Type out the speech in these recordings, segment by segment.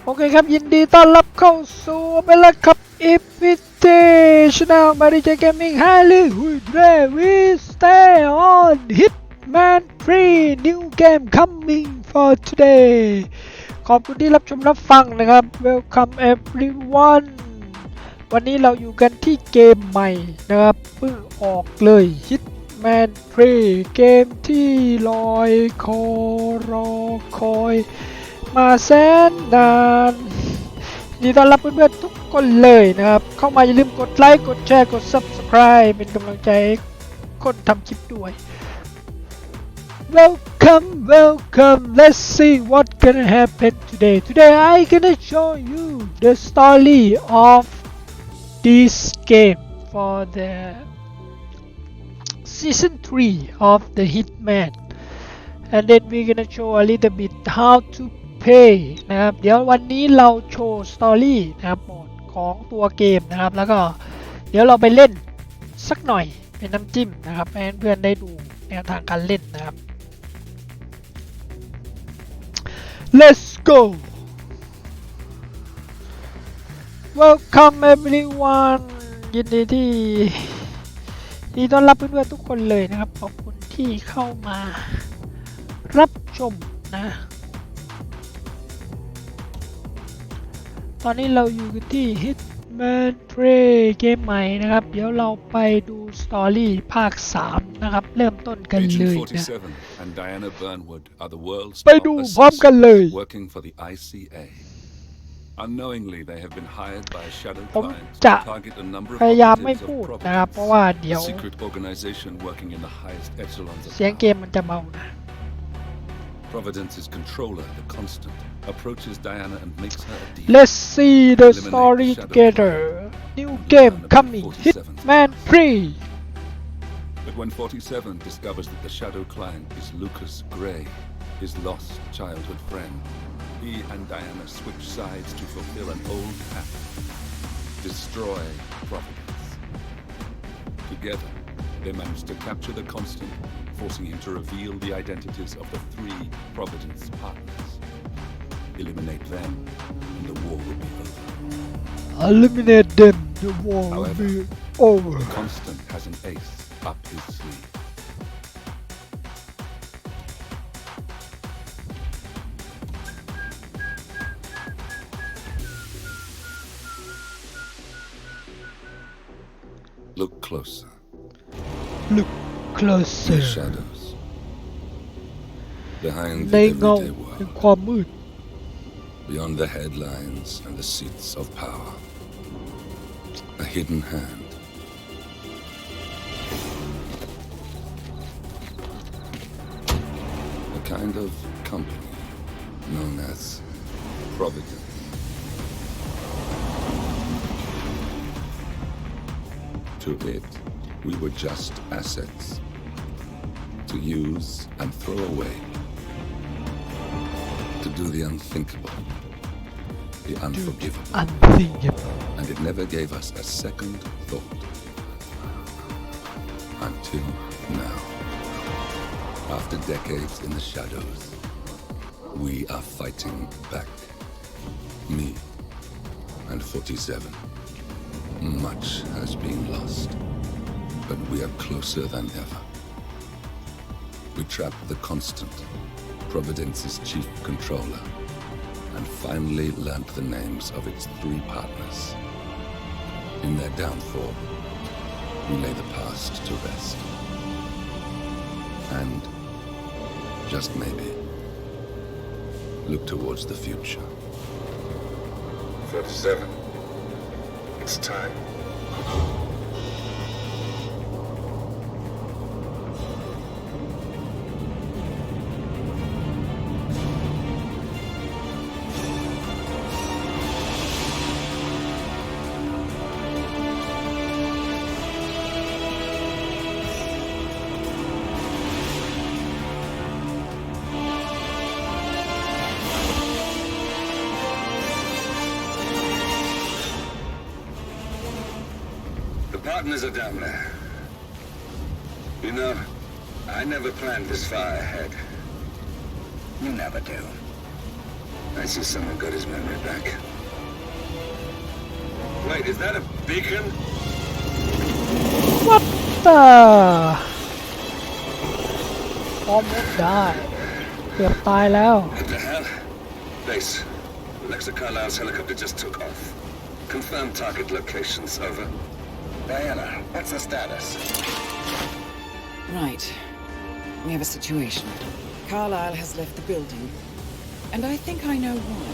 โอเคครับยินดีต้อนรับเข้าสู่Operaclub EPT Channel มาดิเจเกมมิ่งไฮลี่ฮูดเรวิสเตย์ออนHitman 3 New Game Coming for Today ขอบคุณที่รับชมรับฟังนะครับ Welcome everyone วันนี้เราอยู่กันที่เกมใหม่นะครับเพิ่งออกเลย Hitman 3 เกมที่ลอยคอรอคอยมาแสนนานยินดีต้อนรับเพื่อนๆทุกคนเลยนะครับเข้ามาอย่าลืมกดไลค์กดแชร์กด Subscribe เป็นกำลังใจให้คนทำคลิปด้วย Welcome let's see what gonna happen today I gonna show you the story of this game for the season 3 of the Hitman and then we're gonna show a little bit how toนะครับเดี๋ยววันนี้เราโชว์สตอรี่นะครับโหมดของตัวเกมนะครับแล้วก็เดี๋ยวเราไปเล่นสักหน่อยเป็นน้ำจิ้มนะครับให้เพื่อนได้ดูแนวทางการเล่นนะครับ Let's go Welcome everyone ยินดีต้อนรับเพื่อนๆทุกคนเลยนะครับขอบคุณที่เข้ามารับชมนะตอนนี้เราอยู่กันที่ Hitman 3 เกมใหม่นะครับเดี๋ยวเราไปดูสตอรี่ภาค 3 นะครับเริ่มต้นกันเลยนะไปดูพร้อมกันเลยผมจะพยายามไม่พูดนะครับเพราะว่าเดี๋ยวเสียงเกมมันจะเบานะ Providence's controller, the Constant, approaches Diana and makes her a deal. Let's see the story together. New game coming, Hitman 3. But when 47 discovers that the Shadow Client is Lucas Gray, his lost childhood friend, he and Diana switch sides to fulfill an old pact: destroy Providence. Together, they manage to capture the Constant, forcing him to reveal the identities of the 3 Providence partners. Eliminate them, and the war will be over. Eliminate them, the war will be over. The Constant has an ace up his sleeve. Look closer. Look closer. The shadows. Behind ใน the เงา everyday แห่ง world. ความมืด Beyond the headlines and the seats of power. A hidden hand. A kind of company known as Providence. To it, we were just assets. To use and throw away. To do the unthinkable. The unforgivable. Unthinkable. And it never gave us a second thought. Until now. After decades in the shadows, we are fighting back. Me and 47. Much has been lost, but we are closer than ever. We trapped the Constant, Providence's chief controller, and finally learnt the names of its 3 partners. In their downfall, we lay the past to rest. And, just maybe, look towards the future. 47. It's time. Partners are down there. You know, I never planned this far ahead. You never do. I see someone got his memory back. Wait, is that a beacon? What the almost died เกือบตายแล้ว What the hell? Base. Alexa Carlisle's helicopter just took off. Confirm target locations, over. Diana, what's the status? Right. We have a situation. Carlisle has left the building. And I think I know why.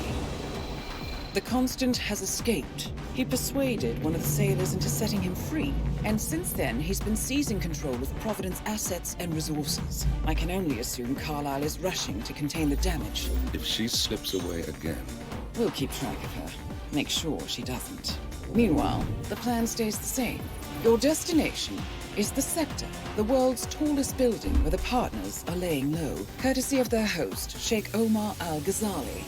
The Constant has escaped. He persuaded one of the sailors into setting him free. And since then, he's been seizing control of Providence assets and resources. I can only assume Carlisle is rushing to contain the damage. If she slips away again, We'll keep track of her. Make sure she doesn't. Meanwhile, the plan stays the same. Your destination is the Scepter, the world's tallest building where the partners are laying low, courtesy of their host, Sheikh Omar Al-Ghazali.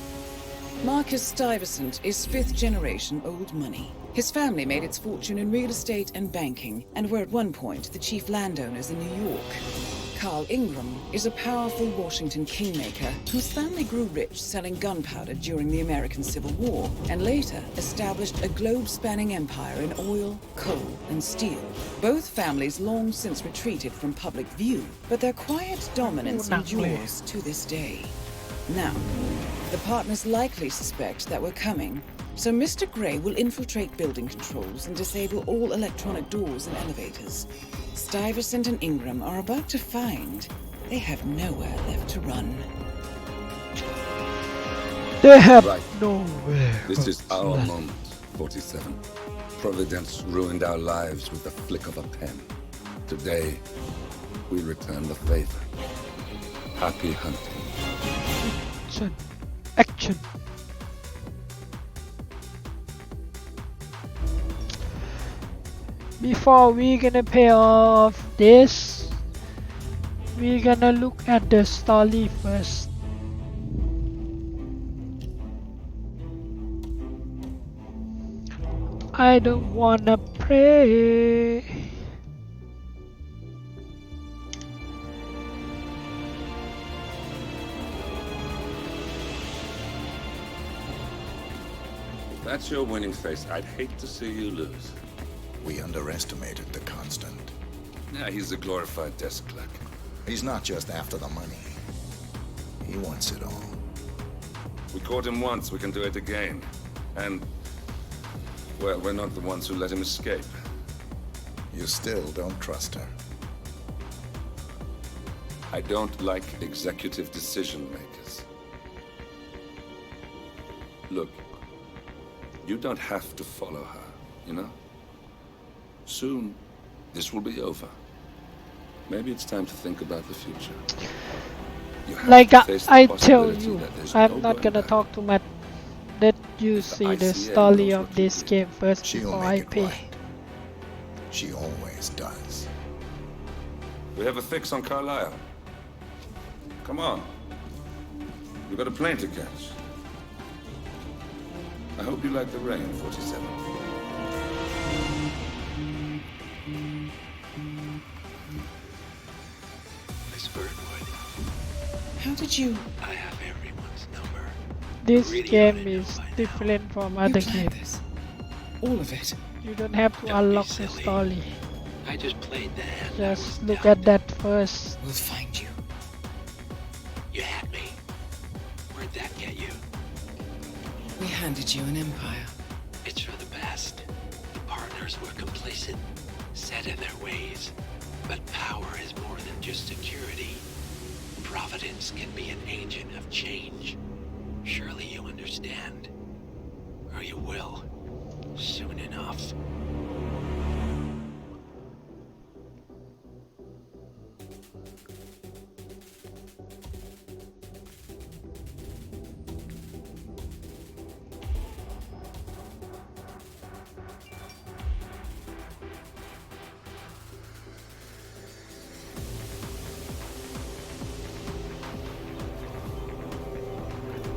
Marcus Stuyvesant is fifth-generation old money. His family made its fortune in real estate and banking, and were at one point the chief landowners in New York. Carl Ingram is a powerful Washington kingmaker whose family grew rich selling gunpowder during the American Civil War, and later established a globe-spanning empire in oil, coal, and steel. Both families long since retreated from public view, but their quiet dominance endures to this day. Now, the partners likely suspect that we're coming, so Mr. Gray will infiltrate building controls and disable all electronic doors and elevators. Stuyvesant and Ingram are about to find they have nowhere left to run. They have Right. nowhere this is our left. moment, 47. Providence ruined our lives with the flick of a pen. Today, we return the favor. Happy hunting. Action. Before we gonna pay off this, we gonna look at the story first. I don't wanna pray. If that's your winning face, I'd hate to see you lose. We underestimated the Constant. Yeah, he's a glorified desk clerk. He's not just after the money. He wants it all. We caught him once, we can do it again. And, well, we're not the ones who let him escape. You still don't trust her. I don't like executive decision makers. Look, you don't have to follow her, you know? Soon, this will be over. Maybe it's time to think about the future. You have Like to face the I tell possibility you, that there's I'm no not going gonna back. talk too much. Let you see the ICA story knows of what to this do. game first She'll before I make it pay. right. She always does. We have a fix on Carlisle. Come on. We've got a plane to catch. I hope you like the rain, 47. Miss Birdwood, How did you... I have everyone's number. This Really game oughta know is by now. different from You other planned games. this? All of it? You don't have to Don't be unlock the silly. story. I just played the hand. I Just was look dealt. at that first. We'll find you. You had me. Where'd that get you? We handed you an empire. It's for the best. The partners were complacent, set in their ways. But power is more than just security. Providence can be an agent of change. Surely you understand. Or you will. Soon enough.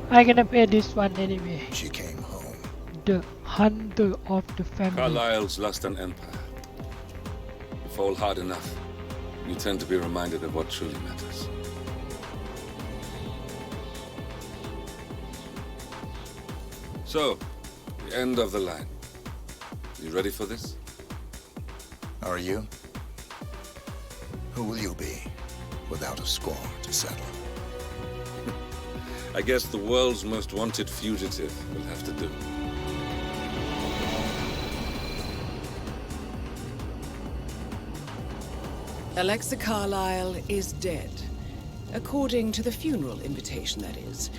I'm gonna pay this one anyway. She came home. The Hunter of the Family. Carlisle's lost an empire. You fall hard enough, you tend to be reminded of what truly matters. So, the end of the line. You ready for this? Are you? Who will you be without a score to settle? I guess the world's most wanted fugitive will have to do. Alexa Carlyle is dead. According to the funeral invitation, that is.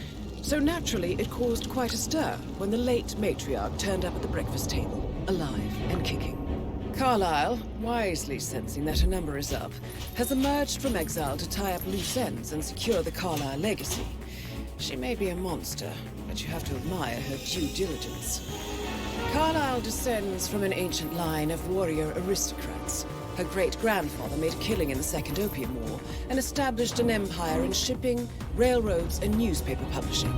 So naturally, it caused quite a stir when the late matriarch turned up at the breakfast table, alive and kicking. Carlyle, wisely sensing that her number is up, has emerged from exile to tie up loose ends and secure the Carlyle legacy. She may be a monster, but you have to admire her due diligence. Carlyle descends from an ancient line of warrior aristocrats. Her great-grandfather made a killing in the Second Opium War and established an empire in shipping, railroads, and newspaper publishing.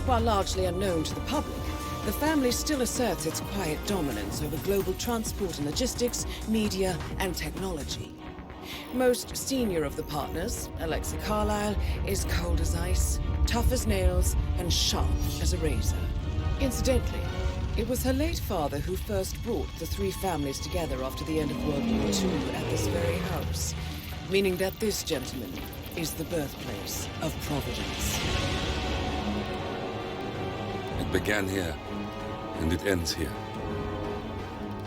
While largely unknown to the public, the family still asserts its quiet dominance over global transport and logistics, media, and technology. Most senior of the partners, Alexa Carlyle, is cold as ice, tough as nails, and sharp as a razor. Incidentally, it was her late father who first brought the three families together after the end of World War II at this very house, meaning that this gentleman is the birthplace of Providence. It began here, and it ends here.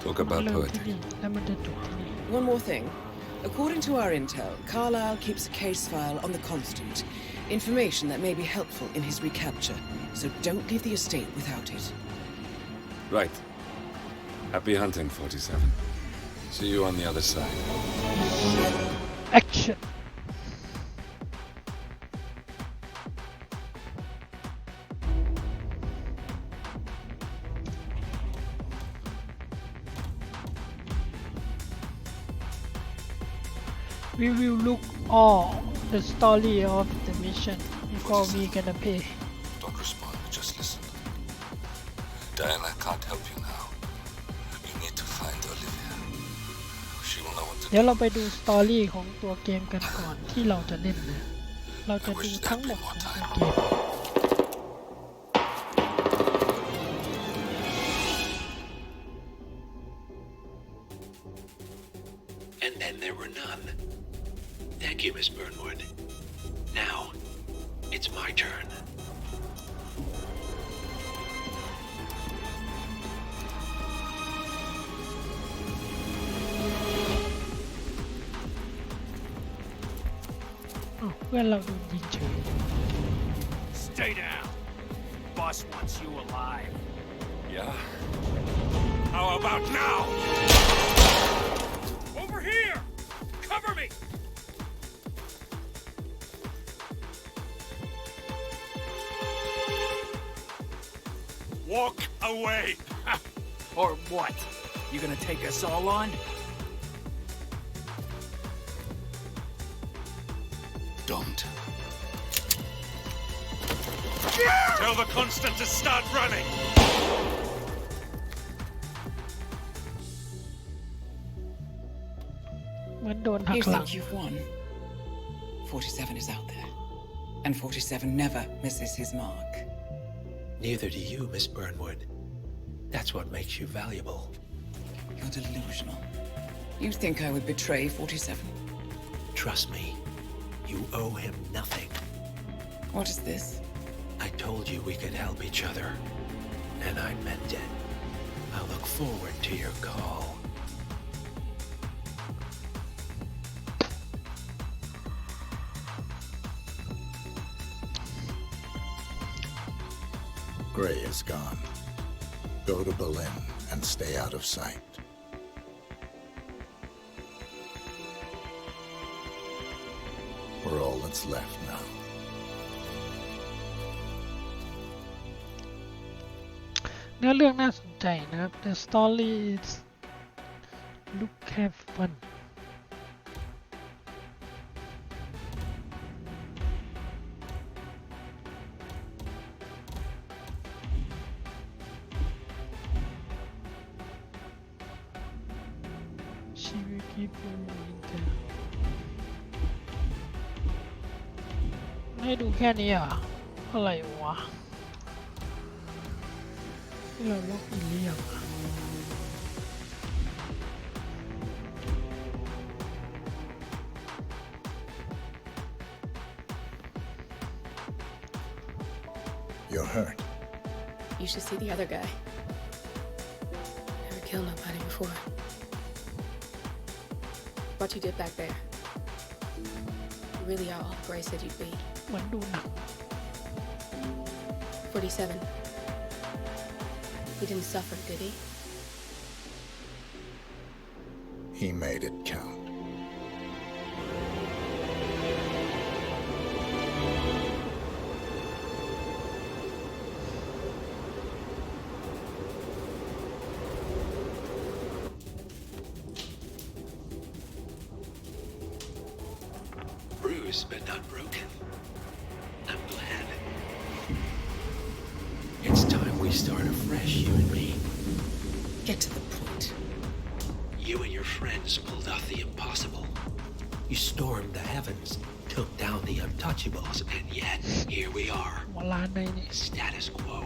Talk about เริ่มที่ poetry. นี่แล้วมันจะจบที่นี่ One more thing. According to our intel, Carlyle keeps a case file on the Constant, information that may be helpful in his recapture, so don't leave the estate without it. Right. Happy hunting, 47. See you on the other side. action we will look all the story of the mission before we gonna pay Don't respond, just listen. Diana can't help you now. You need to find Olivia. She will know what to เดี๋ยว do. เราไปดูสตอรี่ของตัวเกมกันก่อนที่เราจะเล่นนะเราจะดูทั้งหมดของตัวเกม And then there were none. Thank you, Miss Burnwood. Now, it's my turn. Oh, เพื่อนเราโดนยิงเฉย Stay down. Boss wants you alive. Yeah? How about now? Over here! Cover me! Walk away! Or what? You gonna take us all on? Don't. Tell the Constant to start running! เหมือนโดนหัก You หลัง think you've won? 47 is out there, and 47 never misses his mark. Neither do you, Miss Burnwood. That's what makes you valuable. You're delusional. You think I would betray 47? Trust me, you owe him nothing. What is this? I told you we could help each other, and I meant it. I look forward to your call. Gray is gone. Go to Berlin and stay out of sight. We're all that's left now. เนื้อเรื่องน่าสนใจนะครับ The story is look have fun ชีวิตกีปูอินเตอร์ให้ดูแค่นี้เหรออะไรวะ เราล็อกอินหรือยัง You're hurt. You should see the other guy. Never killed nobody before. What you did back there. You really are all Gray said you'd be. เหมือนดูหนัง 47. He didn't suffer, did he? He made it count. Bruised but not broken. I'm glad. It's time we start afresh, you and me. Get to the point. You and your friends pulled off the impossible. You stormed the heavens, took down the untouchables, and yet here we are. หัวล้านในนี่ Status quo.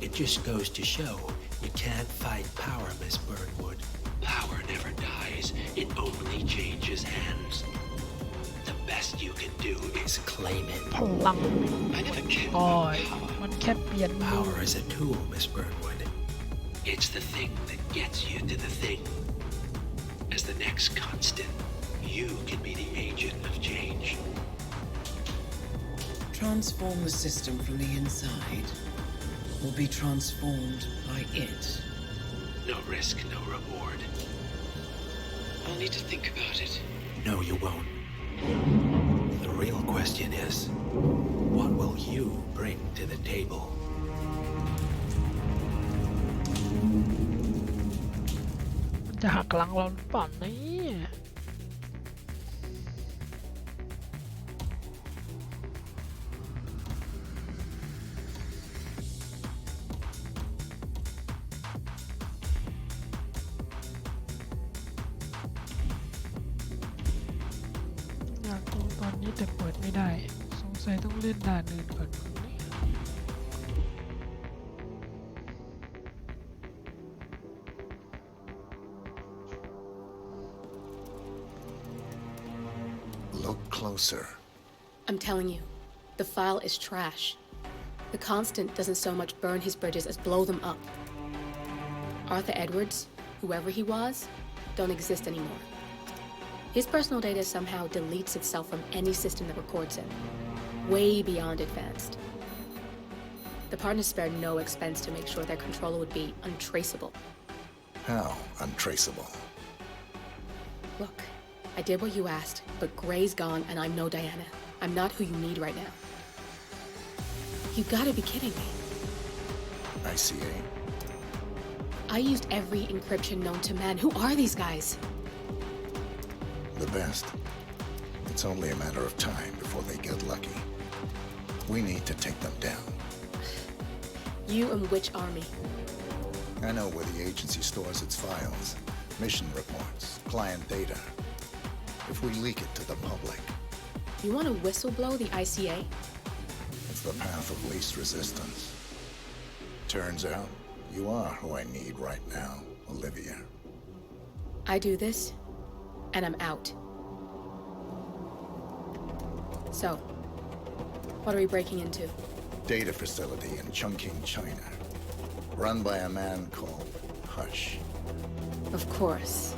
It just goes to show you can't fight power, Miss Burnwood. Power never dies. It only changes hands. The best you can do is claim it. พลัง I never cared อ้อ about ย power. มันแค่เปลี่ยนมือ Power is a tool, Miss Burnwood. It's the thing that gets you to the thing. As the next constant, you can be the agent of change. Transform the system from the inside, or be transformed by it. No risk, no reward. I'll need to think about it. No, you won't. The real question is, what will you bring to the table? มันจะหักหลังเราหรือเปล่าเนี่ย อยากดูตอนนี้แต่เปิดไม่ได้ สงสัยต้องเล่นด่านอื่นก่อนมั้งเนี่ย Look closer. I'm telling you, the file is trash. The Constant doesn't so much burn his bridges as blow them up. Arthur Edwards, whoever he was, don't exist anymore. His personal data somehow deletes itself from any system that records him, way beyond advanced. The partners spared no expense to make sure their controller would be untraceable. How untraceable? Look, I did what you asked, but Gray's gone and I'm no Diana. I'm not who you need right now. You gotta be kidding me. ICA? I used every encryption known to man. Who are these guys? The best. It's only a matter of time before they get lucky. We need to take them down. You and which army? I know where the agency stores its files, mission reports, client data. If we leak it to the public, You want to whistleblow the ICA? it's the path of least resistance. Turns out, you are who I need right now, Olivia. I do this, and I'm out. So, what are we breaking into? Data facility in Chongqing, China. Run by a man called Hush. Of course.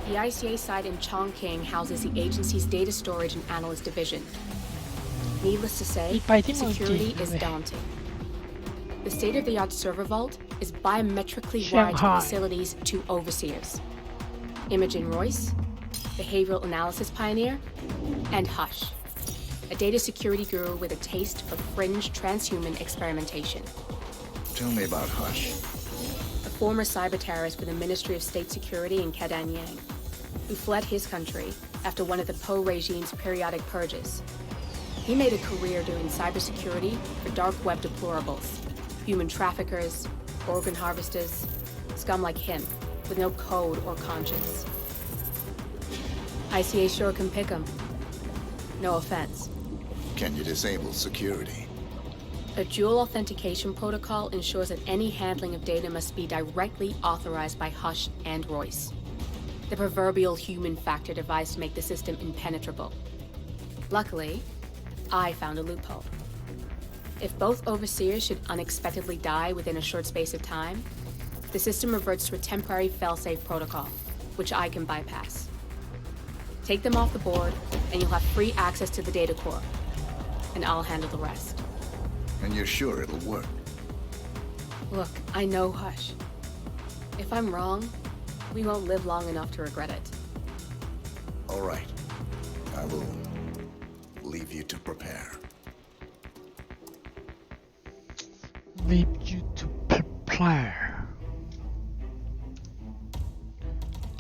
The ICA site in Chongqing houses the agency's data storage and analyst division. Needless to say, ไปที่เมืองจีน security ด้ is วย daunting. The state-of-the-art server vault is biometrically wired to Shanghai. facilities to overseers. Imogen Royce, behavioral analysis pioneer, and Hush, a data security guru with a taste for fringe transhuman experimentation. Tell me about Hush. A former cyber terrorist with the Ministry of State Security in Kadanyang, who fled his country after one of the Po regime's periodic purges. He made a career doing cybersecurity for dark web deplorables, human traffickers, organ harvesters, scum like him, with no code or conscience. ICA sure can pick 'em. No offense. Can you disable security? A dual authentication protocol ensures that any handling of data must be directly authorized by Hush and Royce. The proverbial human factor device to make the system impenetrable. Luckily, I found a loophole. If both overseers should unexpectedly die within a short space of time, the system reverts to a temporary fail-safe protocol, which I can bypass. Take them off the board, and you'll have free access to the data core, and I'll handle the rest. And you're sure it'll work? Look, I know Hush. If I'm wrong, we won't live long enough to regret it. All right. I will leave you to prepare. Leave you to prepare.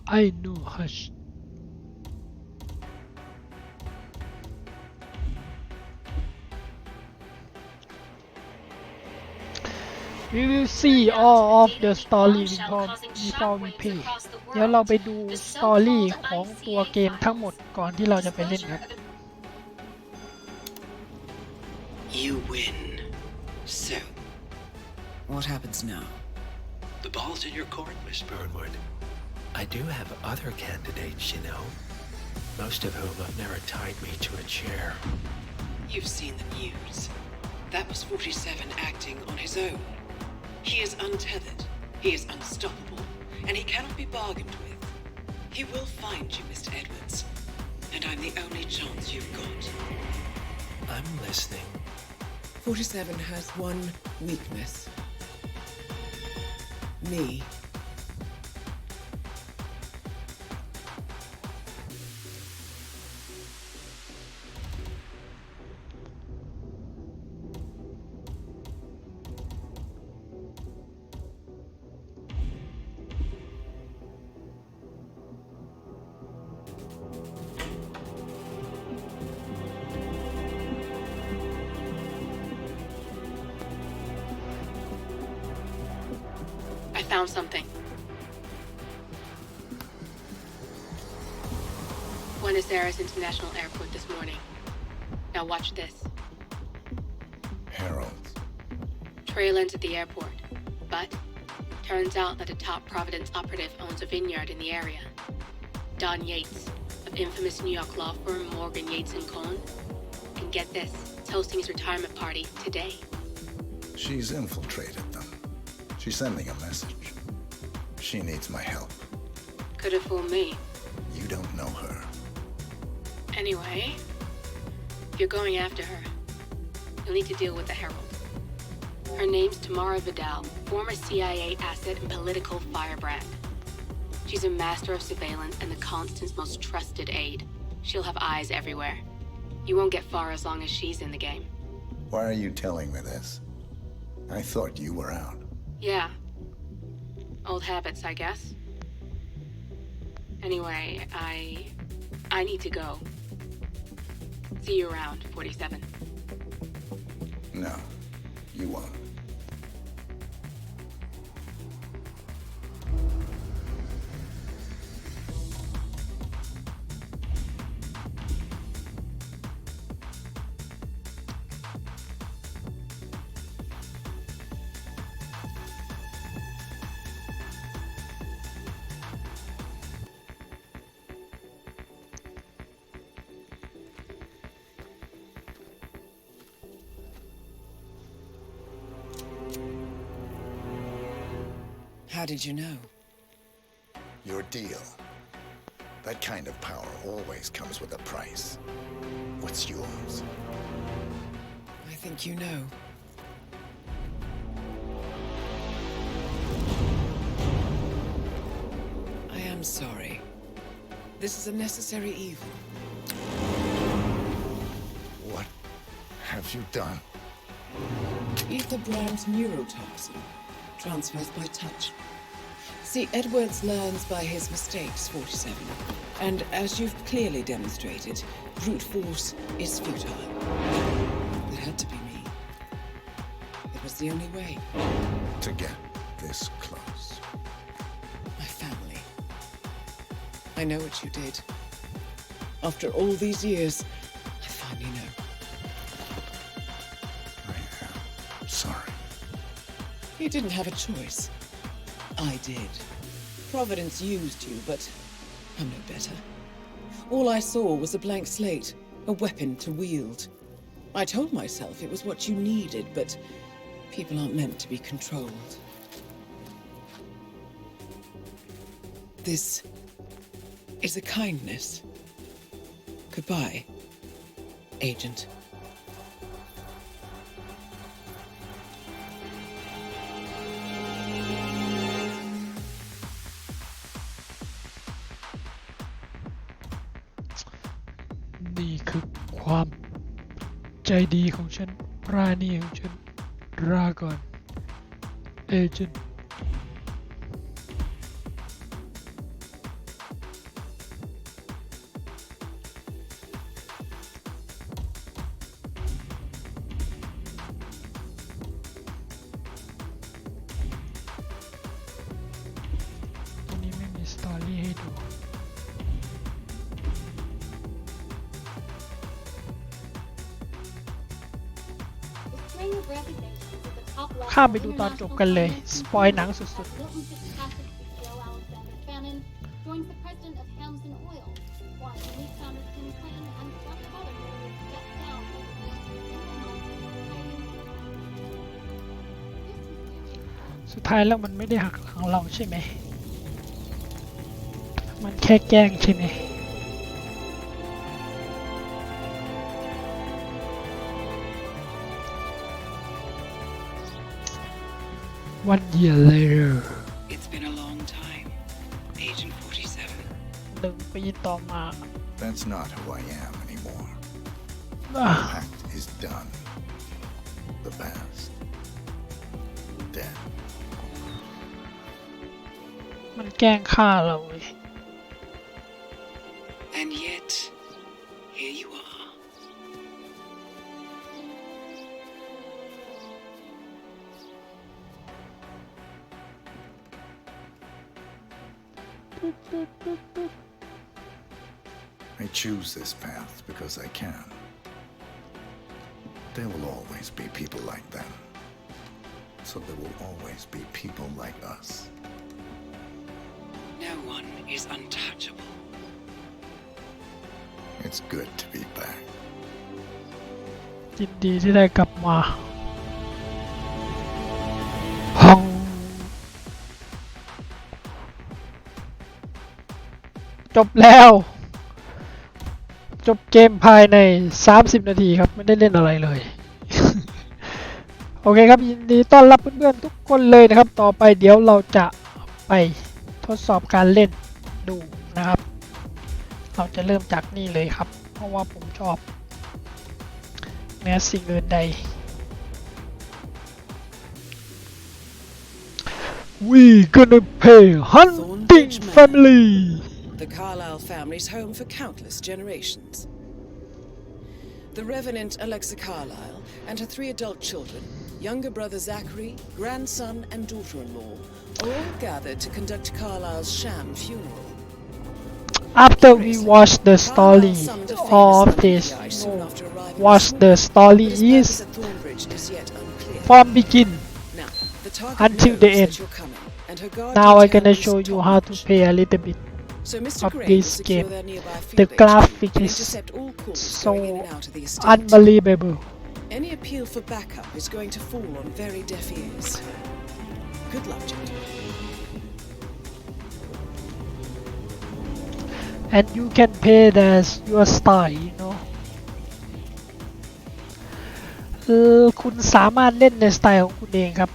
I know Hush. We will see all of the story before we play เดี๋ยวเราไปดูสตอรี่ของตัวเกมทั้งหมดก่อนที่เราจะไปเล่นครับ You win. So, what happens now? The ball's in your court, Miss Burnwood. I do have other candidates, you know. Most of whom have never tied me to a chair. You've seen the news. That was 47 acting on his own. He is untethered, he is unstoppable, and he cannot be bargained with. He will find you, Mr. Edwards, and I'm the only chance you've got. I'm listening. 47 has one weakness. Me. I found something. Buenos Aires International Airport this morning. Now watch this. Harold. Trail into the airport. But turns out that a top Providence operative owns a vineyard in the area. Don Yates, of infamous New York law firm Morgan Yates & Cohn. And get this, it's hosting his retirement party today. She's infiltrated them. She's sending a message. She needs my help. Could have fooled me. You don't know her. Anyway, if you're going after her, you'll need to deal with the Herald. Her name's Tamara Vidal, former CIA asset and political firebrand. She's a master of surveillance and the Constant's most trusted aide. She'll have eyes everywhere. You won't get far as long as she's in the game. Why are you telling me this? I thought you were out. Yeah. Old habits, I guess. Anyway, I need to go. See you around, 47. No, you won't. How did you know? Your deal. That kind of power always comes with a price. What's yours? I think you know. I am sorry. This is a necessary evil. What have you done? Ether brand neurotoxin transfers by touch. See, Edwards learns by his mistakes, 47. And as you've clearly demonstrated, brute force is futile. It had to be me. It was the only way. To get this close. My family. I know what you did. After all these years, I finally know. I am You didn't have a choice. I did. Providence used you, but I'm no better. All I saw was a blank slate, a weapon to wield. I told myself it was what you needed, but people aren't meant to be controlled. This is a kindness. Goodbye, Agent.นี่คือความใจดีของฉันปราณีของฉันลาก่อนเอเจนต์ตัวนี้ไม่มีสตอรี่ให้ดูข้ามไปดูตอนจบกันเลย สปอยหนังสุดๆ สุดท้ายแล้วมันไม่ได้หักหลังเราใช่ไหม มันแค่แกล้งใช่ไหมOne year later. It's been a long time, Agent 47. 1 ปีต่อมา That's not who I am anymore. The อ่ะ pact is done. The past. Dead. มันแกล้งฆ่าเราเว้ย And yet, here you are. I choose this path because I can. There will always be people like them. So there will always be people like us. No one is untouchable. It's good to be back. ยินดีที่ได้กลับมาห้องจบแล้วจบเกมภายใน30 นาทีครับไม่ได้เล่นอะไรเลย โอเคครับยินดีต้อนรับเพื่อนๆทุกคนเลยนะครับต่อไปเดี๋ยวเราจะไปทดสอบการเล่นดูนะครับเราจะเริ่มจากนี่เลยครับเพราะว่าผมชอบแม้สิ่งอื่นใด We gonna pay hunting family The Carlyle family's home for countless generations. The Revenant Alexa Carlyle and her 3 adult children, younger brother Zachary, grandson and daughter-in-law, are all gathered to conduct Carlyle's sham funeral. After we watch the story of this watch the story is from begin until the end. Now I'm gonna show you how to play a little bit of this game. The graphic is so unbelievable. Any appeal for backup is going to fall on very deaf ears. Good luck, gentlemen. And you can play as your style, you know. คุณสามารถเล่นในสไตล์ของคุณเองครับ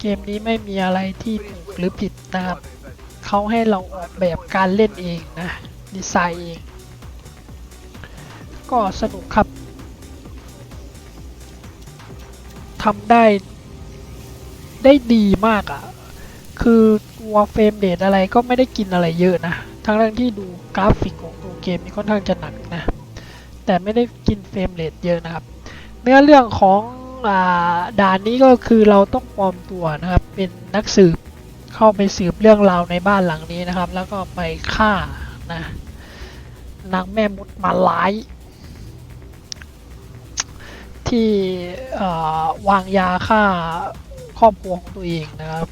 เกมนี้ไม่มีอะไรที่ถูกหรือผิดนะครับเขาให้เราออกแบบการเล่นเองนะดีไซน์เองก็สนุกครับทำได้ดีมากอ่ะคือตัวเฟรมเรทอะไรก็ไม่ได้กินอะไรเยอะนะทั้งที่ดูกราฟิกของตัวเกมนี้ค่อนข้างจะหนักนะแต่ไม่ได้กินเฟรมเรทเยอะนะครับเนื้อเรื่องของด่านนี้ก็คือเราต้องปลอมตัวนะครับเป็นนักสืบเข้าไปสืบเรื่องราวในบ้านหลังนี้นะครับแล้วก็ไปฆ่านะนางแม่มดมาร้ายที่วางยาฆ่าค รอบครัวของตัวเองนะครับ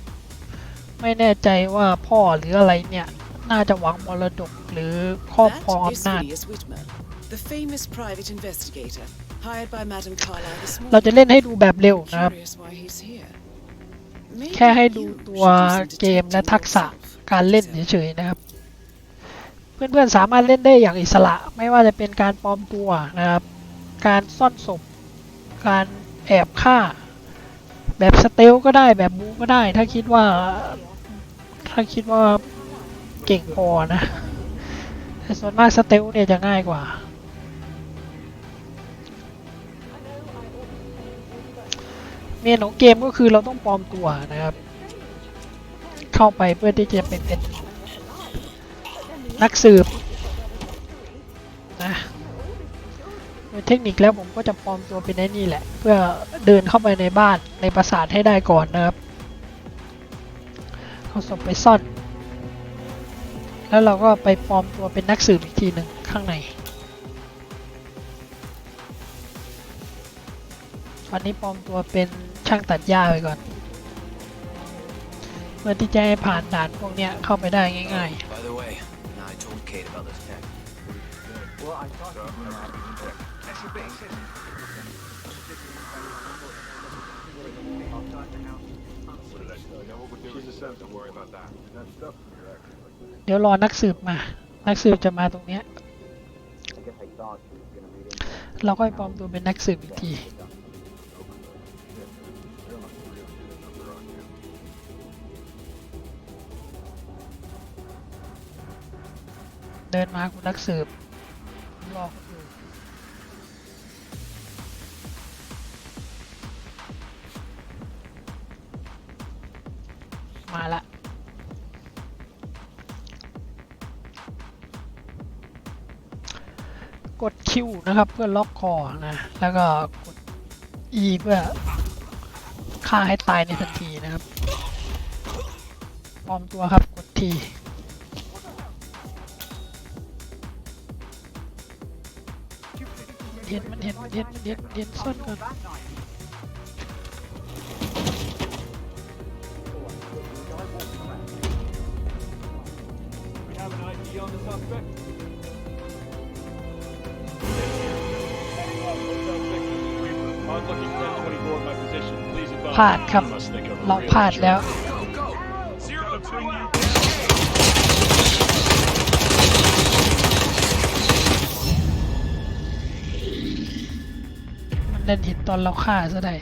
ไม่แน่ใจว่าพ่อหรืออะไรเนี่ยน่าจะหวังมรดกหรือครอบครองอำนาจเราจะเล่นให้ดูแบบเร็วนะครับแค่ให้ดูตัวเกมและทักษะการเล่นเฉยๆนะครับเพื่อนๆสามารถเล่นได้อย่างอิสระไม่ว่าจะเป็นการปลอมตัวนะครับการซ่อนศพการแอบฆ่าแบบสเตลก็ได้แบบบูก็ได้ถ้าคิดว่าเก่งพอนะแต่ส่วนมากสเตลเนี่ยจะง่ายกว่าเมนของเกมก็คือเราต้องปลอมตัวนะครับเข้าไปเพื่อที่จะเป็นนักสืบนะโดยเทคนิคแล้วผมก็จะปลอมตัวเป็นไอ้นี่แหละเพื่อเดินเข้าไปในบ้านในปราสาทให้ได้ก่อนนะครับเอาศพไปซ่อนแล้วเราก็ไปปลอมตัวเป็นนักสืบอีกทีหนึ่งข้างในวันนี้ปลอมตัวเป็นช่างตัดหญ้าไปก่อนเพื่อที่จะให้ผ่านด่านพวกเนี้ยเข้าไปได้ง่ายๆเดี๋ยวรอนักสืบมานักสืบจะมาตรงเนี้ยเราก็ปลอมตัวเป็นนักสืบอีกทีเดินมาคุณนักสืบรอคุณอยู่มาละกด Q นะครับเพื่อล็อกคอนะแล้วก็กด E เพื่อฆ่าให้ตายในทันทีนะครับปลอมตัวครับกด Tมันเห็นซ่อนก่อนพลาดครับเราพลาดแล้วมันดันเห็นตอนเราฆ่าซะได้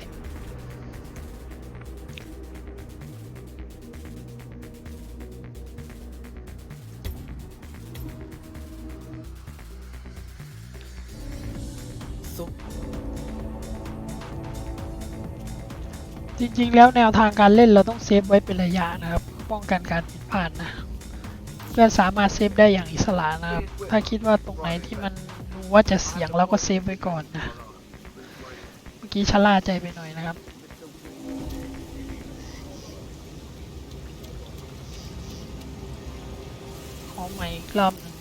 จริงๆแล้วแนวทางการเล่นเราต้องเซฟไว้เป็นระยะนะครับป้องกันการผิดพลาดนะเพื่อสามารถเซฟได้อย่างอิสระนะครับถ้าคิดว่าตรงไหนที่มันดูว่าจะเสี่ยงเราก็เซฟไว้ก่อนนะเมื่อกี้ชะล่าใจไปหน่อยนะครับขอใหม่อีกรอบหนึ่ง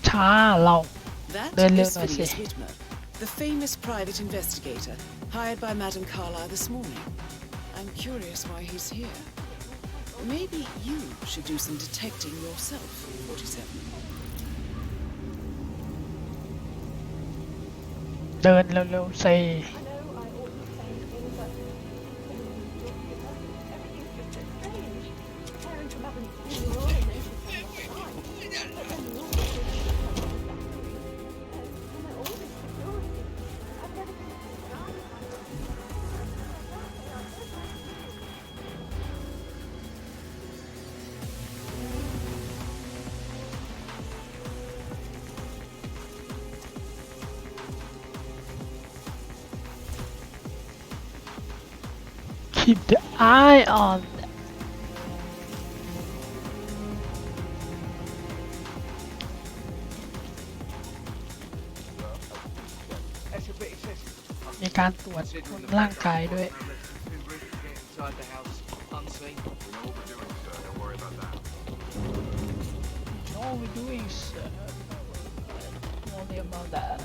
ช้าเราเดินเร็วหน่อยสิ The famous private investigator hired by Madame Carlyle this morning. I'm curious why he's here. Maybe you should do some detecting yourself, 47. เดินเร็วๆสิ keep the eye on มีการตรวจคนร่างกายด้วย No, we're doing only about that.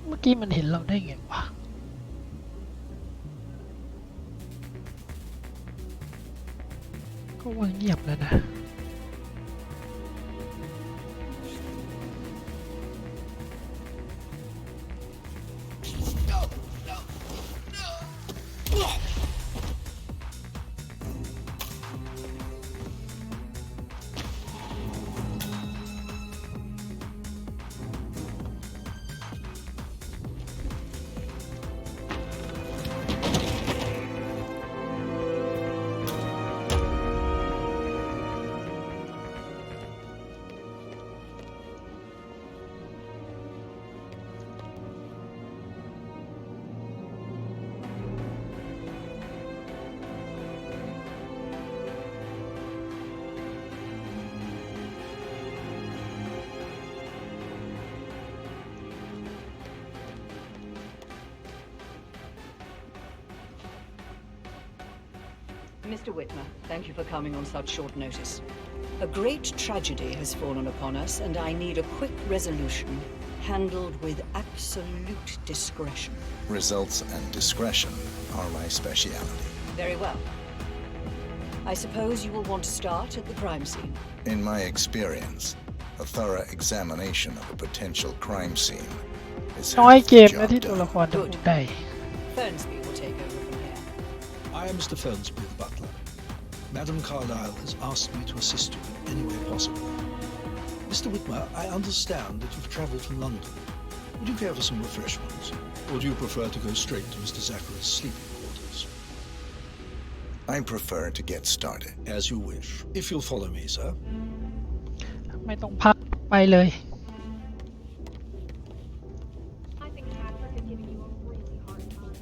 เมื่อกี้มันเห็นเราได้ไงวะก็ว่าเงียบแล้วนะMr. Whitmer, thank you for coming on such short notice. A great tragedy has fallen upon us, and I need a quick resolution, handled with absolute discretion. Results and discretion are my speciality. Very well. I suppose you will want to start at the crime scene. In my experience, a thorough examination of a potential crime scene is น้อย half เก the มนะที่ job ตัวละ done. ครจะพูดได้ Fernsby will take over from here. I am Mr. Fernsby, the butler. Madam Carlyle has asked me to assist you in any way possible. Mr. Whitmer, I understand that you've travelled from London. Would you care for some refreshments? Or do you prefer to go straight to Mr. Zachary's sleeping quarters? I prefer to get started. As you wish. If you'll follow me, sir. ไม่ต้องพักไปเลย I think Patrick is giving you a really hard time.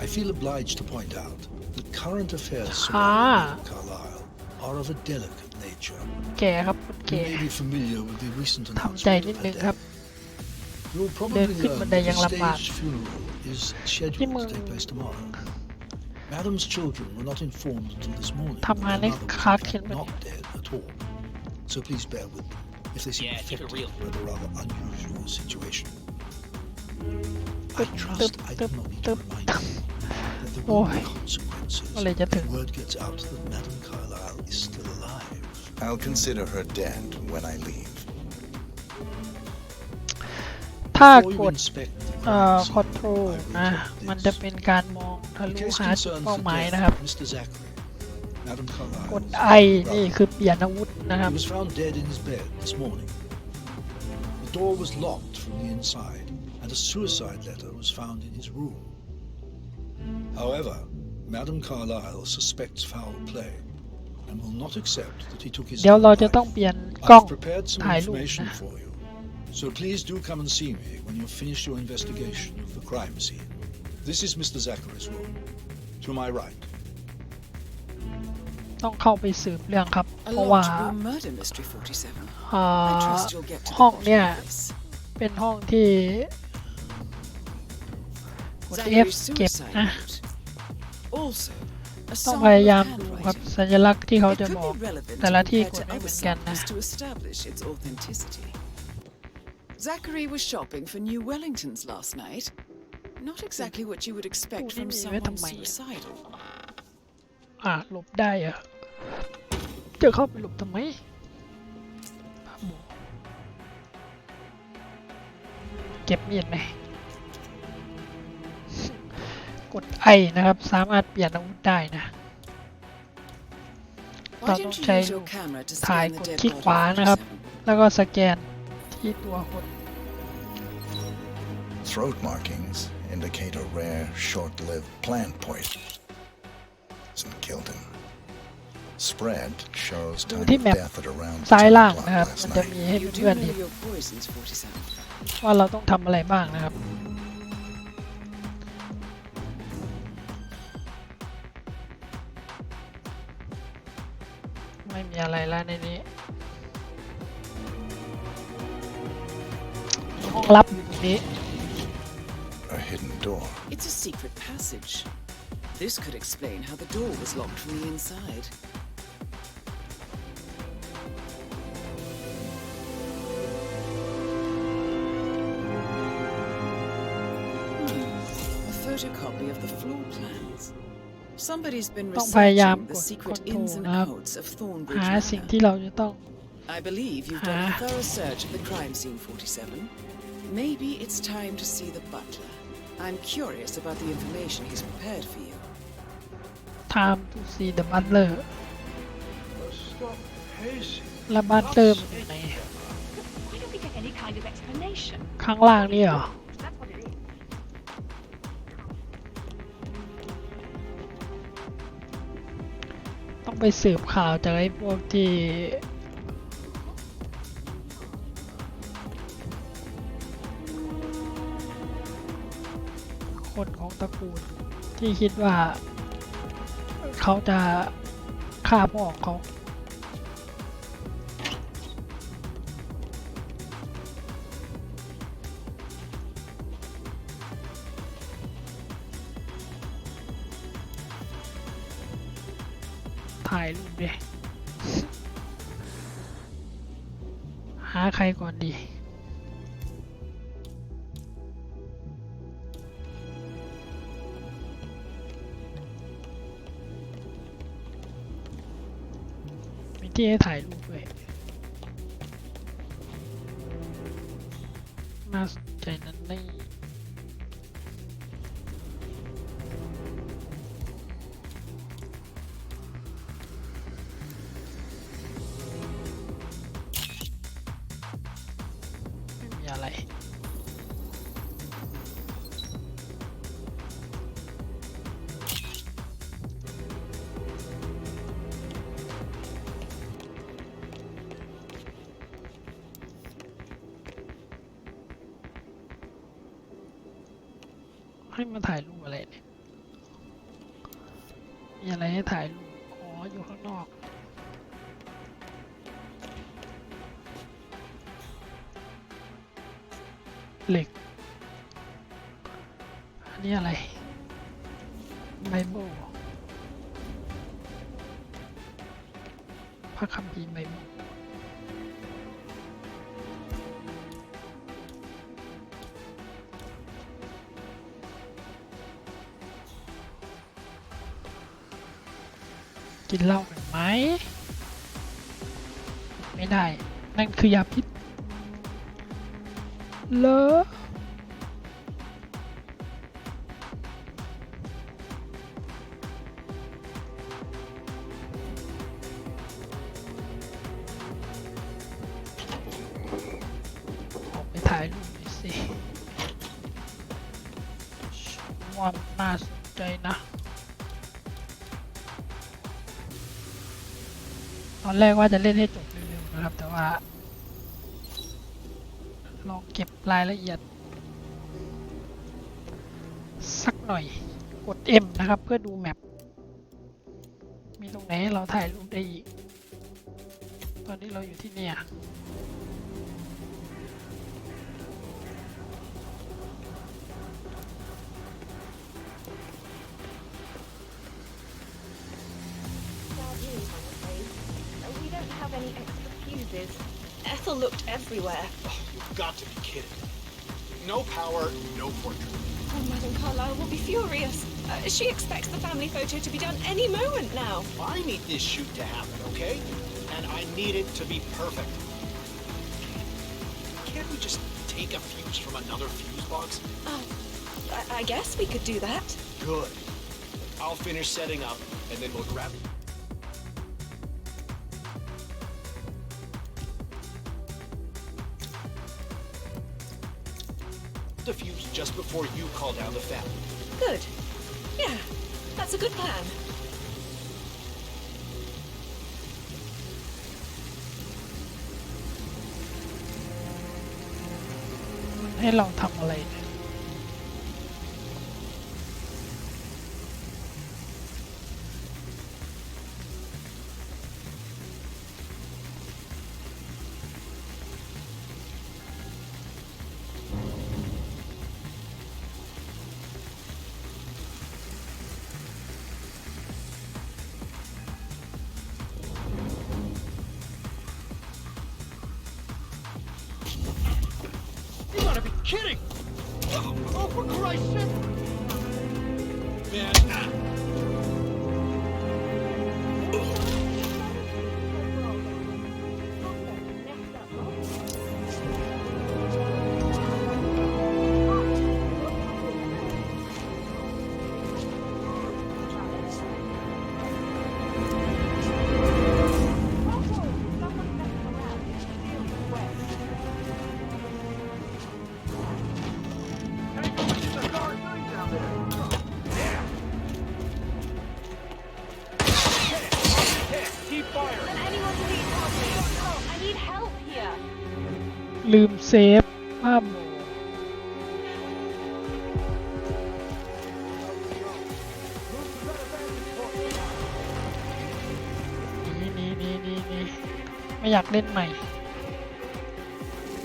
I feel obliged to point out that current affairs surrounding Madam Carlyle are of a delicate nature. แก่ครับคน You แก่ may be familiar with the recent ทำใจ announcement นิด of นึ her งครับ death. You'll probably เดินขึ้น learn บันได that ยัง the ลำบาก staged funeral is scheduled to take place tomorrow. Madam's children were not informed until this morning ทำงาน that ให้ their mother ค้า was เข็นไป not dead at all. So please bear with them if they seem Yeah, keep it affected real. by the rather unusual situation. I ตึ๊บ trust I ตึ๊ do บ not need ตึ๊ to บ remind ตึ๊บ you that there โอ้ will ย be consequences เมื่อไหรจะถึง if word gets out that Madam Carlyle is still alive. I'll consider her dead when I leave. ถ้าก Before you ด inspect the crime scene, คอนโทรล I will นะ take มัน this. จะเป็นการมองทะ The ลุ case หาจุด concerns เป้า the หมาย death นะครับ of Mr. Zachary. Madam Carlyle. กดไอนี่คือเปลี่ยนอาวุธนะครับ He was found dead in his bed this morning. The door was locked from the inside, and a suicide letter was found in his room. However, Madam Carlyle suspects foul play and will not accept that he took his เดี๋ยว own เราจะ life. ต้องเปลี่ยนกล้อง I've prepared some ถ่ายรูป information นะ for you, so please do come and see me when you've finished your investigation of the crime scene. This is Mr. Zachary's room. To my right. ต้องเข้าไปสืบเรื่องครับ A เพราะว่า lot room murder mystery 47. อ่า I trust you'll get to the ห้อง bottom เนี่ย of this. เป็นห้องที่กด F Zachary's เก็บ suicide นะ note. Also, a ต้อง sample พ of ยายามดูครับ handwriting. สัญลักษณ์ที่เขา It จะ could บอก be relevant แต่ละที่ compared กด to ไม่ other เหมือนกันนะ samples to establish its authenticity. Zachary was shopping for new Wellingtons last night. Not exactly what you would expect from someone suicidal. หลบได้เหรอะจะเข้าไปหลบทำไมเก็บมีดไหมกดไอนะครับสามารถเปลี่ยนอาวุธได้นะ Why เราต้อง don't you ใช้ use your camera to ถ่าย scan ก the ด dead คลิก body ขวานะครับ of แล้วก็สแกนที่ตัวคน throat markings indicate a rare, short-lived plant poison killed him. Spread shows time of death at around ซ้าย 10 ล่าง o'clock นะครับ last มันจะ night. มีให้ You do เพื่อน know ๆเห็น your poisons, 47. ว่าเราต้องทำอะไรบ้างนะครับไม่มีอะไรแล้วในนี้มีห้องลับอยู่ตรงนี้ A hidden door. It's a secret passage. This could explain how the door was locked from the inside. A photocopy of the floor plans. Somebody's been ต้องพยายาม researching ก the ด secret คอนโทร ins ล and นะครับ outs of Thornbridge หาสิ่ง Manor. ที่เราจะต้อง I believe you've done a thorough search of the crime scene, 47. Maybe it's time to see the butler. I'm curious about the information he's prepared for you. time to see the butler Stop pacing. และ butler มันอยู่ไหน Why don't we get any kind of explanation? ข้างล่างนี่เหรอ That's what it is. ต้องไปสืบข่าวจากไอ้พวกที่คนของตระกูลที่คิดว่าเขาจะฆ่าพ่อของเขาถ่ายรูปดิหาใครก่อนดีมีที่ให้ถ่ายรูปด้วยน่าสนใจนั้นนี่อะไรให้มาถ่ายรูปอะไรเนี่ยมีอะไรให้ถ่ายรูปอ๋ออยู่ข้างนอกเหล็กอันนี้อะไรไบเบิลพระคัมภีร์ไบเบิลกินเหล้ากันไหมไม่ได้นั่นคือยาพิษเลอออกไปถ่ายรูปหน่อยสิว่าน่าสนใจนะตอนแรกว่าจะเล่นให้จบเร็วๆนะครับแต่ว่าลองเก็บรายละเอียดสักหน่อยกด M นะครับเพื่อดูแมปมีตรงไหนเราถ่ายรูปได้อีกตอนนี้เราอยู่ที่เนี่ย We don't have any extra fuses. Ethel looked everywhere. Oh, you've got to be kidding. No power, no portrait. Oh, Madame Carlyle will be furious. She expects the family photo to be done any moment now. I need this shoot to happen, okay? And I need it to be perfect. Can't we just take a fuse from another fuse box? Oh, I guess we could do that. Good. I'll finish setting up, and then we'll grab the fuse. just before you call down the family. Good. Yeah, that's a good plan. ให้เราทำอะไรเนี่ยKidding! Oh, for Christ's sake! Man. I need help here. ลืมเซฟภาพนี่ไม่อยากเล่นใหม่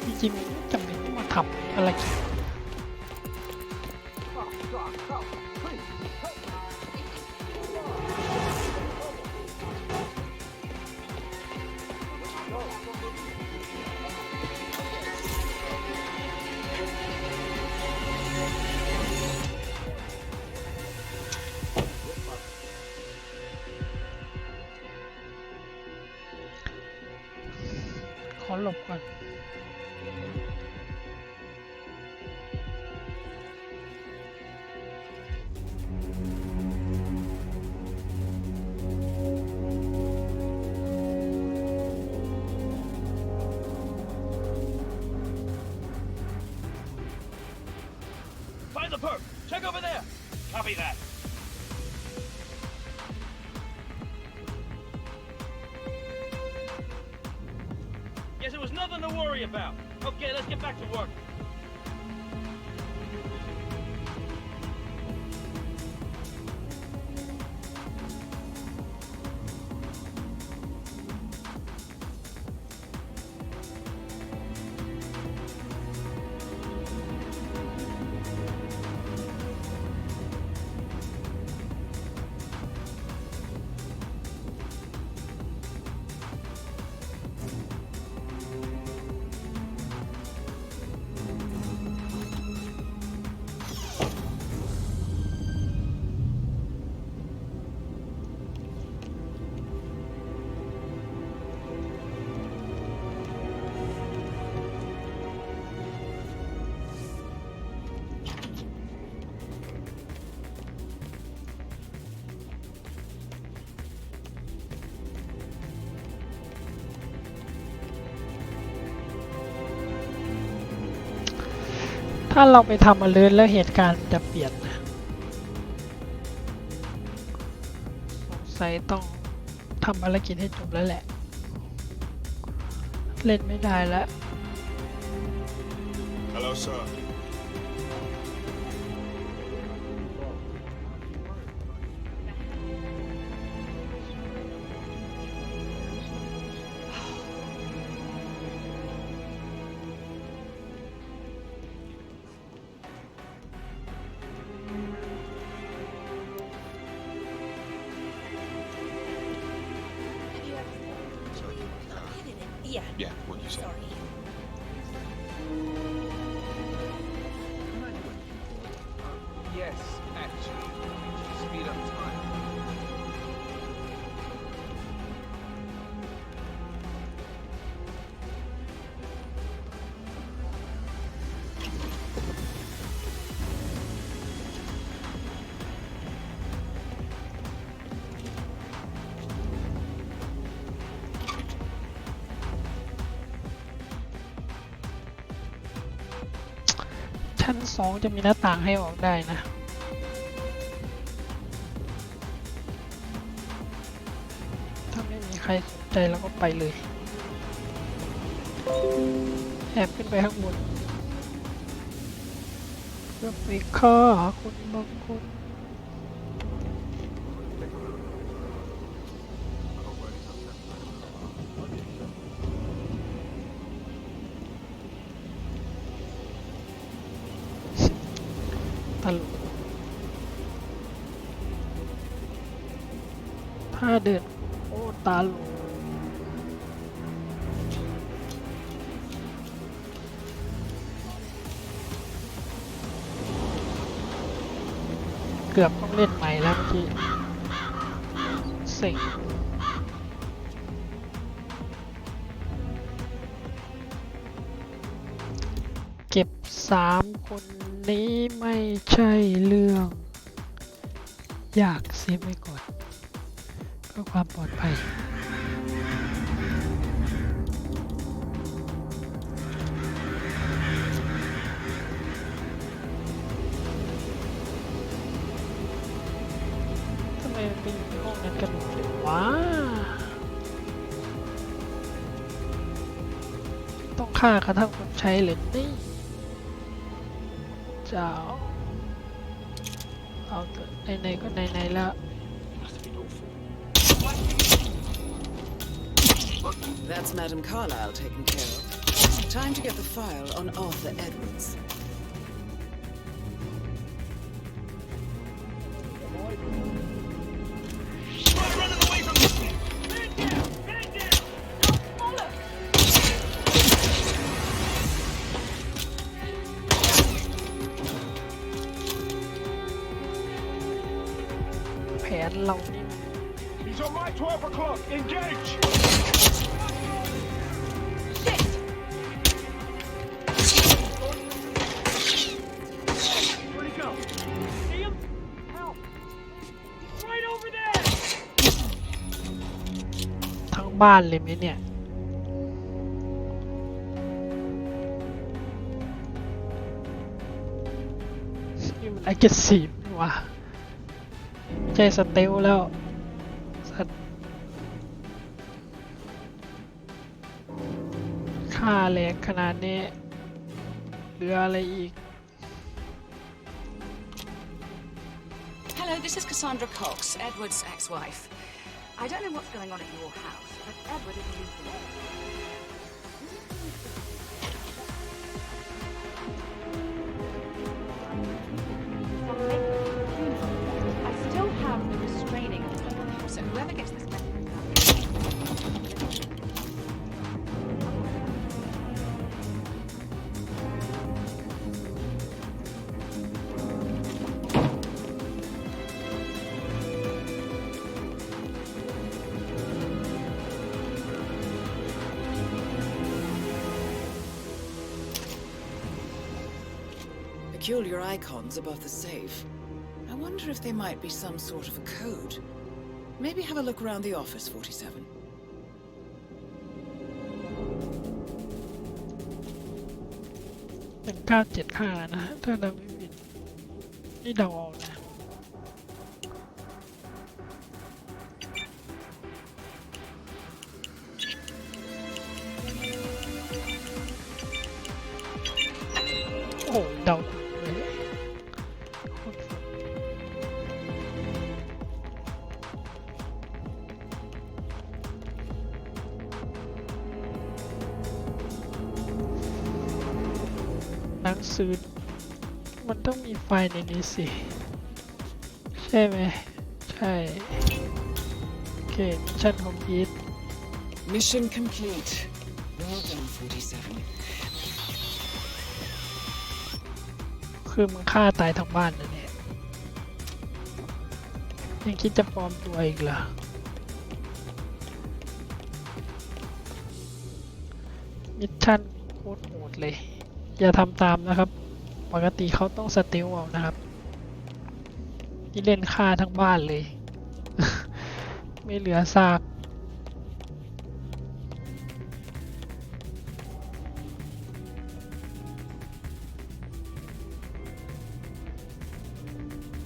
จริงๆจำเป็นต้องมาทำอะไรกินขอหลบก่อนFind the perp! Check over there! Copy that. Guess it was nothing to worry about. Okay, let's get back to work.ถ้าเราไปทำมาเลยแล้วเหตุการณ์จะเปลี่ยนนะสงสัยต้องทำภารกิจให้จบแล้วแหละเล่นไม่ได้แล้ว Hello, sir. Yeah, what you said. sorry. Yes, actually. Speed up time. 2จะมีหน้าต่างให้ออกได้นะถ้าไม่มีใครสนใจเราก็ไปเลยแอบขึ้นไปข้างบนเพื่อไปฆ่าคนบางคนตลกถ้าเดินโอ้ตาลกเกือบต้องเล่นใหม่แล้วเมื่อกี้เซ็งเก็บ3คนนี้ไม่ใช่เรื่องอยากเซฟไว้ก่อนเพื่อความปลอดภัยทำไมมันไปอยู่ในห้องนั้นกันหมดเลยวะต้องฆ่ากระทั่งคนใช้เลยนี่เจ้าเอาเถอะไหนๆก็ไหนๆแล้ว That's Madame Carlyle taken care of. Time to get the file on Arthur Edwards. Running away from me! Man down! Man down! Don't follow! แผนเรานี่ He's on my 12 o'clock! Engage! Where'd he go? See him? Help! He's right over there! ทั้งบ้านเลยไหมเนี่ยนี่มัน aggressive ว่ะใจสเตลแล้วสัตว์ค่าแรงขนาดนี้เหลืออะไรอีก Hello, this is Cassandra Cox, Edward's ex-wife. I don't know what's going on at your house, but Edward is losing. I still have the restraining order, so whoever gets this message Peculiar icons above the safe. I wonder if they might be some sort of a code. Maybe have a look around the office, 47. 1975นะถ้าเราไม่ผิดนี่เดาเอานะโอ้เดาถูกเลยโคตรสุดหนังสือมันต้องมีไฟล์ในนี้สิใช่ไหมใช่โอเคมิชชั่นคอมพลีท Mission complete. Well done, 47. คือมึงฆ่าตายทั้งบ้านนะเนี่ยยังคิดจะปลอมตัวอีกเหรอมิชชั่นโคตรโหดเลยอย่าทำตามนะครับปกติเขาต้องสเตลเอานะครับนี่เล่นฆ่าทั้งบ้านเลย ไม่เหลือซาก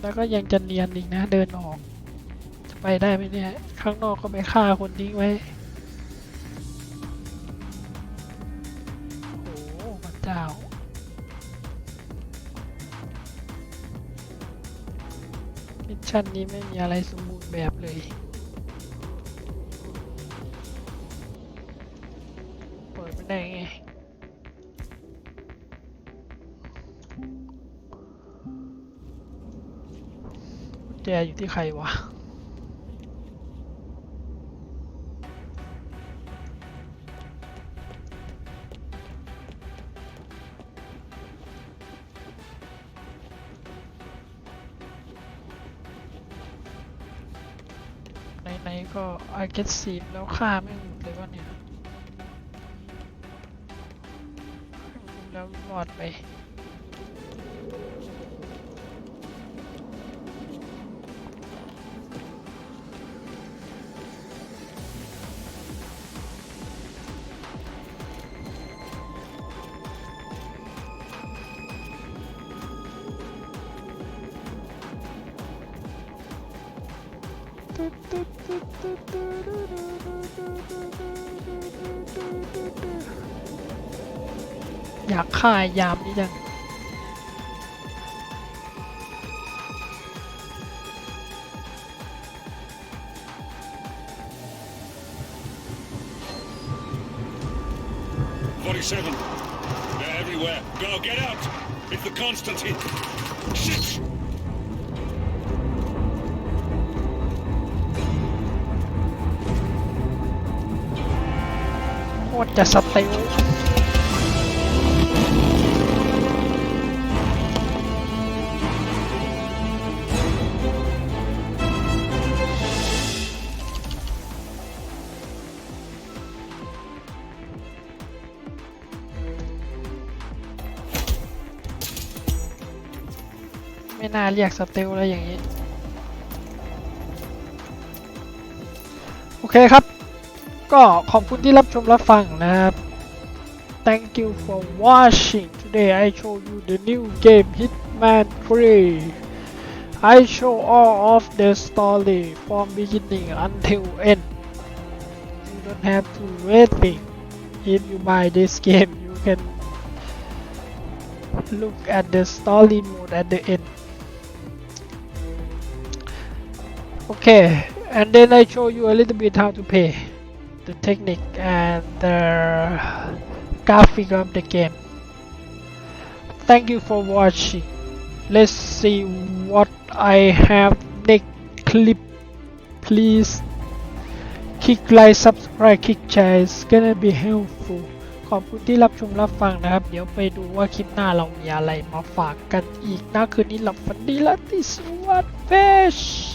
แล้วก็ยังจะเนียนอีกนะเดินออกจะไปได้ไหมเนี่ยข้างนอกก็ไปฆ่าคนทิ้งไว้โอ้โหพระเจ้ามิชชั่นนี้ไม่มีอะไรสมบูรณ์แบบเลยเปิดไม่ได้ไงแจอยู่ที่ใครวะไหนๆก็ aggressive แล้วฆ่าไม่หมดเลยว่าเนี่ยแล้วรอดไปอยากฆ่ายามนี้จัง47. They're everywhere. Go, get out! It's the Constantine. Shit! โคตรจะสเตลไม่น่าเรียกสเตลอะไรอย่างนี้โอเคครับก็ขอบคุณที่รับชมรับฟังนะครับ Thank you for watching. Today I show you the new game Hitman3. I show all of the story from beginning until end. You don't have to waiting. If you buy this game, you can look at the story mode at the end. Okay, and then I show you a little bit how to play, the technique and the graphic of the game. Thank you for watching. Let's see what I have next clip. Please click like, subscribe, click share. It's gonna be helpful. ขอบคุณที่รับชมรับฟังนะครับเดี๋ยวไปดูว่าคลิปหน้าเรามีอะไรมาฝากกันอีกนะคืนนี้หลับฝันดีและที่สวัสดี